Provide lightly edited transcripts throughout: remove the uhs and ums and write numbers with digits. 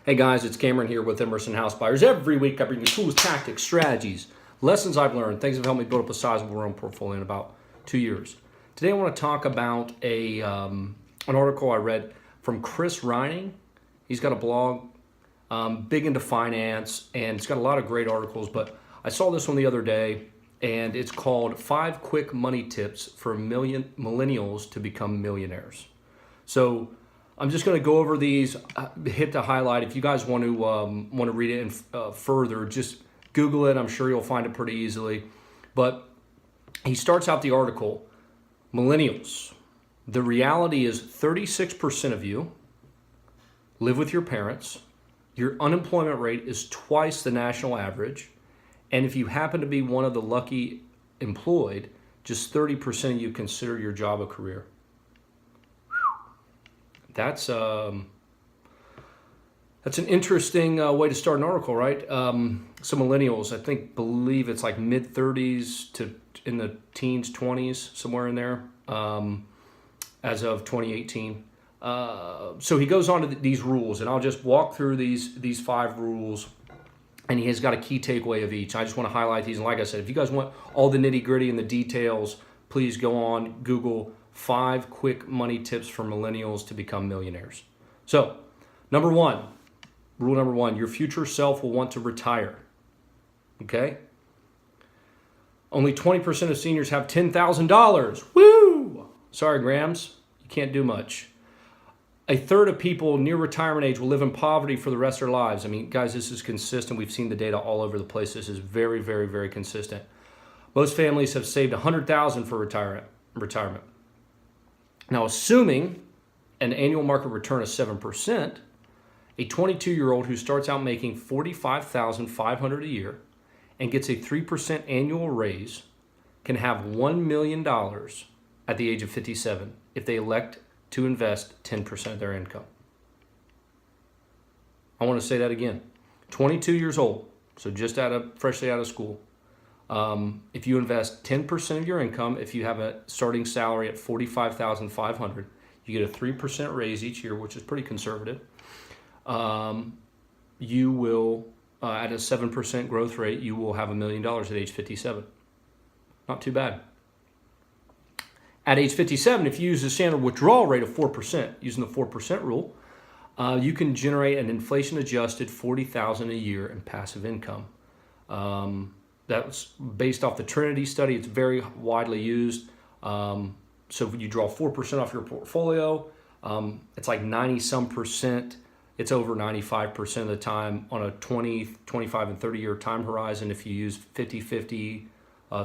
Hey guys, it's Cameron here with Emerson House Buyers. Every week I bring you tools, tactics, strategies, lessons I've learned, things that have helped me build up a sizable rental portfolio in about 2 years. Today I want to talk about an article I read from Chris Reining. He's got a blog, big into finance, and it's got a lot of great articles, but I saw this one the other day, and it's called 5 Quick Money Tips for Millennials to Become Millionaires. So I'm just going to go over these, hit the highlight. If you guys want to read it further, just Google it. I'm sure you'll find it pretty easily. But he starts out the article, Millennials. The reality is 36% of you live with your parents. Your unemployment rate is twice the national average. And if you happen to be one of the lucky employed, just 30% of you consider your job a career. That's an interesting way to start an article, right? Some millennials, believe it's like mid 30s to in the teens, 20s, somewhere in there, as of 2018. So he goes on to these rules, and I'll just walk through these 5 rules, and he has got a key takeaway of each. I just want to highlight these, and like I said, if you guys want all the nitty gritty and the details, please go on Google 5 quick money tips for millennials to become millionaires. So, rule number one, your future self will want to retire. Okay? Only 20% of seniors have $10,000. Woo! Sorry, Grams, you can't do much. A third of people near retirement age will live in poverty for the rest of their lives. I mean, guys, this is consistent. We've seen the data all over the place. This is very, very, very consistent. Most families have saved $100,000 for retirement. Now, assuming an annual market return of 7%, a 22-year-old who starts out making $45,500 a year and gets a 3% annual raise can have $1 million at the age of 57 if they elect to invest 10% of their income. I want to say that again. 22 years old, so just freshly out of school. If you invest 10% of your income, if you have a starting salary at $45,500, you get a 3% raise each year, which is pretty conservative. You will, at a 7% growth rate, you will have $1 million at age 57. Not too bad. At age 57, if you use the standard withdrawal rate of 4%, using the 4% rule, you can generate an inflation-adjusted $40,000 a year in passive income. That's based off the Trinity study. It's very widely used. So if you draw 4% off your portfolio, it's like 90-some%. It's over 95% of the time on a 20, 25, and 30-year time horizon. If you use 50-50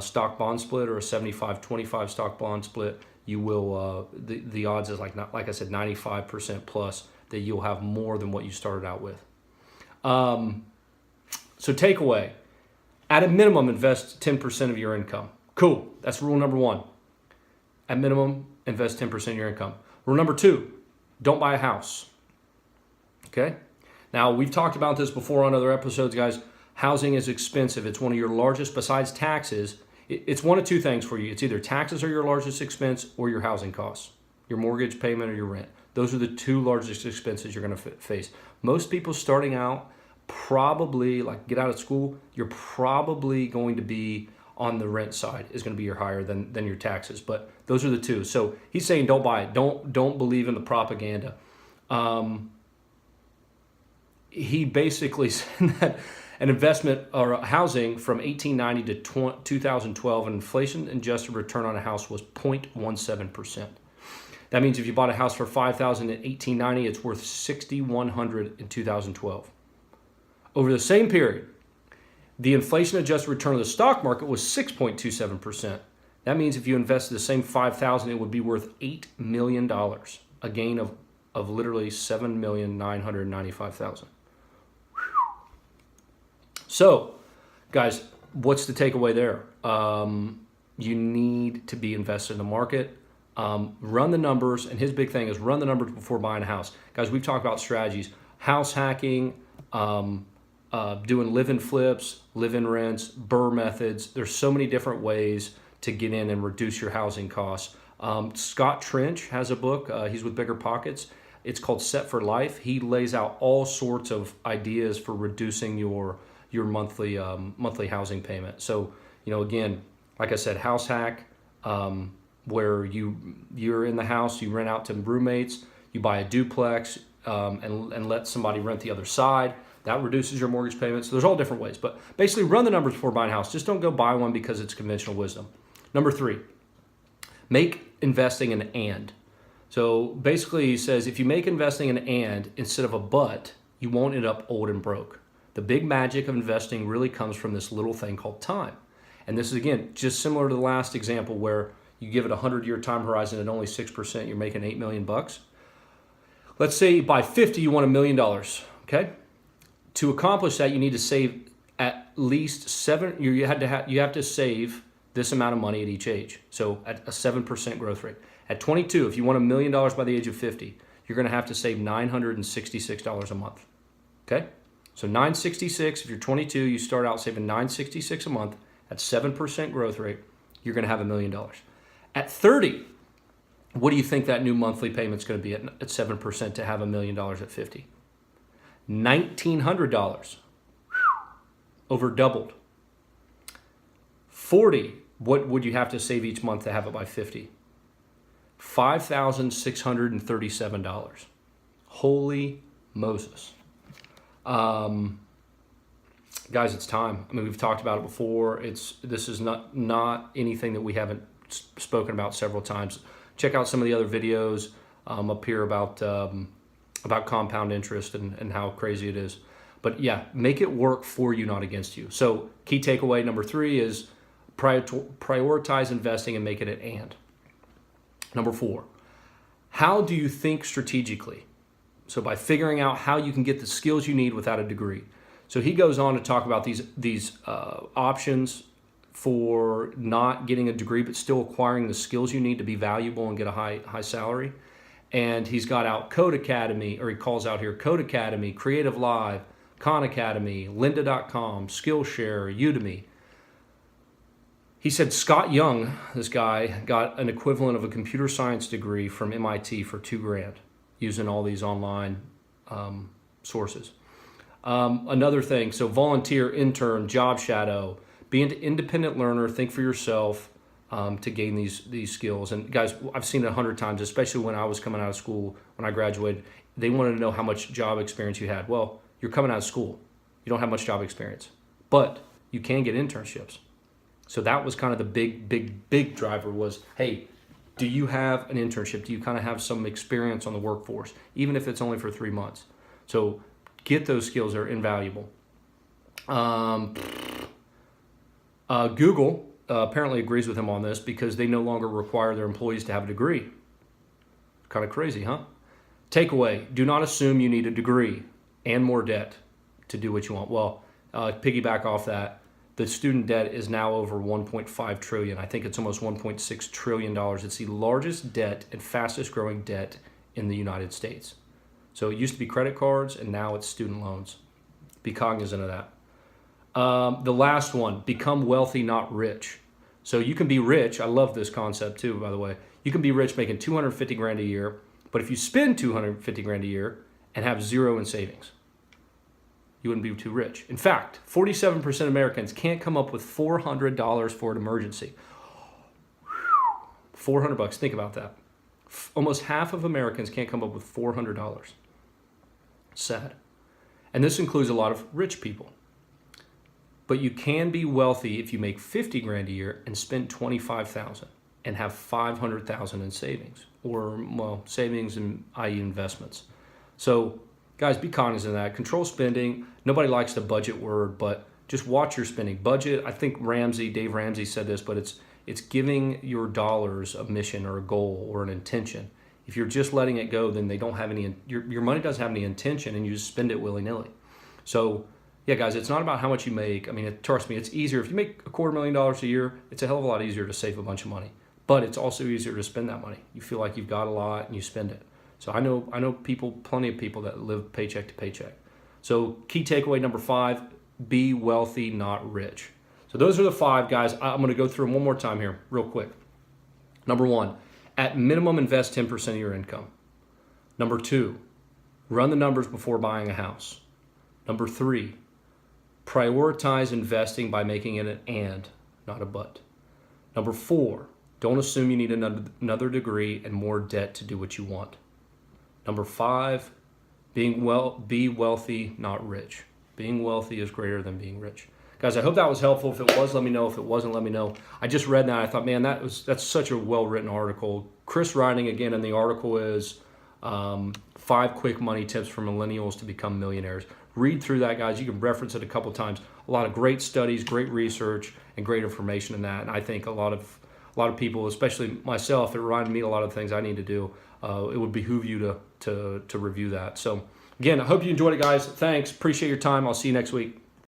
stock bond split or a 75-25 stock bond split, you will, the odds is like I said, 95% plus that you'll have more than what you started out with. So takeaway. At a minimum, invest 10% of your income. Cool. That's rule number 1. At minimum, invest 10% of your income. Rule number 2, don't buy a house. Okay? Now, we've talked about this before on other episodes, guys. Housing is expensive. It's one of your largest, besides taxes. It's one of 2 things for you. It's either taxes are your largest expense or your housing costs, your mortgage payment or your rent. Those are the 2 largest expenses you're going to face. Most people starting out, probably get out of school, you're probably going to be on the rent side is going to be higher than your taxes. But those are the 2. So he's saying don't buy it. Don't believe in the propaganda. He basically said that an investment or housing from 1890 to 2012, an inflation-adjusted return on a house was 0.17%. That means if you bought a house for $5,000 in 1890, it's worth $6,100 in 2012. Over the same period, the inflation-adjusted return of the stock market was 6.27%. That means if you invested the same $5,000, it would be worth $8 million, a gain of literally $7,995,000. So, guys, what's the takeaway there? You need to be invested in the market. Run the numbers, and his big thing is run the numbers before buying a house. Guys, we've talked about strategies, house hacking, doing live-in flips, live-in rents, BRRRR methods. There's so many different ways to get in and reduce your housing costs. Scott Trench has a book. He's with Bigger Pockets. It's called Set for Life. He lays out all sorts of ideas for reducing your monthly housing payment. So, again, like I said, house hack, where you're in the house, you rent out to roommates, you buy a duplex, and let somebody rent the other side. That reduces your mortgage payments. So there's all different ways, but basically run the numbers before buying a house. Just don't go buy one because it's conventional wisdom. Number 3, make investing an and. So basically he says if you make investing an and instead of a but, you won't end up old and broke. The big magic of investing really comes from this little thing called time. And this is, again, just similar to the last example where you give it a 100-year time horizon at only 6%, you're making $8 million. Let's say by 50, you want $1 million, okay? To accomplish that, you need to save at least you have to save this amount of money at each age. So at a 7% growth rate. At 22, if you want $1 million by the age of 50, you're going to have to save $966 a month, okay? So $966, if you're 22, you start out saving $966 a month at 7% growth rate, you're going to have $1 million. At 30, what do you think that new monthly payment's going to be at 7% to have $1 million at 50? $1,900, over doubled. 40, what would you have to save each month to have it by 50? $5,637. Holy Moses. Guys, it's time. I mean, we've talked about it before. This is not anything that we haven't spoken about several times. Check out some of the other videos up here about compound interest and how crazy it is. But yeah, make it work for you, not against you. So key takeaway number 3 is prioritize investing and make it an and. Number 4, how do you think strategically? So by figuring out how you can get the skills you need without a degree. So he goes on to talk about these options for not getting a degree but still acquiring the skills you need to be valuable and get a high salary. And he's got out Code Academy, or he calls out here Code Academy, Creative Live, Khan Academy, lynda.com, Skillshare, Udemy. He said Scott Young, this guy, got an equivalent of a computer science degree from MIT for $2,000 using all these online sources. Another thing, so volunteer, intern, job shadow, be an independent learner, think for yourself to gain these skills. And guys, I've seen it 100 times, especially when I was coming out of school, when I graduated. They wanted to know how much job experience you had. Well, you're coming out of school. You don't have much job experience, but you can get internships. So that was kind of the big driver was, hey, do you have an internship? Do you kind of have some experience on the workforce, even if it's only for 3 months? So get those skills, they're invaluable. Google apparently agrees with him on this because they no longer require their employees to have a degree. Kind of crazy, huh? Takeaway, do not assume you need a degree and more debt to do what you want. Well, piggyback off that, the student debt is now over $1.5 trillion. I think it's almost $1.6 trillion. It's the largest debt and fastest growing debt in the United States. So it used to be credit cards and now it's student loans. Be cognizant of that. The last one, become wealthy, not rich. So you can be rich. I love this concept too, by the way. You can be rich making $250,000 a year, but if you spend $250,000 a year and have zero in savings, you wouldn't be too rich. In fact, 47% of Americans can't come up with $400 for an emergency. $400, think about that. Almost half of Americans can't come up with $400. Sad. And this includes a lot of rich people. But you can be wealthy if you make $50,000 a year and spend $25,000 and have $500,000 in savings, or savings and i.e. investments. So guys, be cognizant of that. Control spending. Nobody likes the budget word, but just watch your spending. Budget, I think Dave Ramsey said this, but it's giving your dollars a mission or a goal or an intention. If you're just letting it go, then they don't have any, your money doesn't have any intention and you just spend it willy-nilly. So yeah, guys, it's not about how much you make. I mean, trust me, it's easier. If you make $250,000 a year, it's a hell of a lot easier to save a bunch of money. But it's also easier to spend that money. You feel like you've got a lot and you spend it. So I know people, plenty of people that live paycheck to paycheck. So key takeaway number 5, be wealthy, not rich. So those are the 5, guys. I'm going to go through them one more time here real quick. Number 1, at minimum invest 10% of your income. Number 2, run the numbers before buying a house. Number 3, prioritize investing by making it an and, not a but. Number 4, don't assume you need another degree and more debt to do what you want. Number 5, be wealthy, not rich. Being wealthy is greater than being rich. Guys, I hope that was helpful. If it was, let me know. If it wasn't, let me know. I just read that. I thought, man, that's such a well-written article. Chris writing again in the article is 5 quick money tips for millennials to become millionaires. Read through that, guys. You can reference it a couple times. A lot of great studies, great research, and great information in that. And I think a lot of people, especially myself, it reminded me of a lot of things I need to do. It would behoove you to review that. So again, I hope you enjoyed it, guys. Thanks. Appreciate your time. I'll see you next week.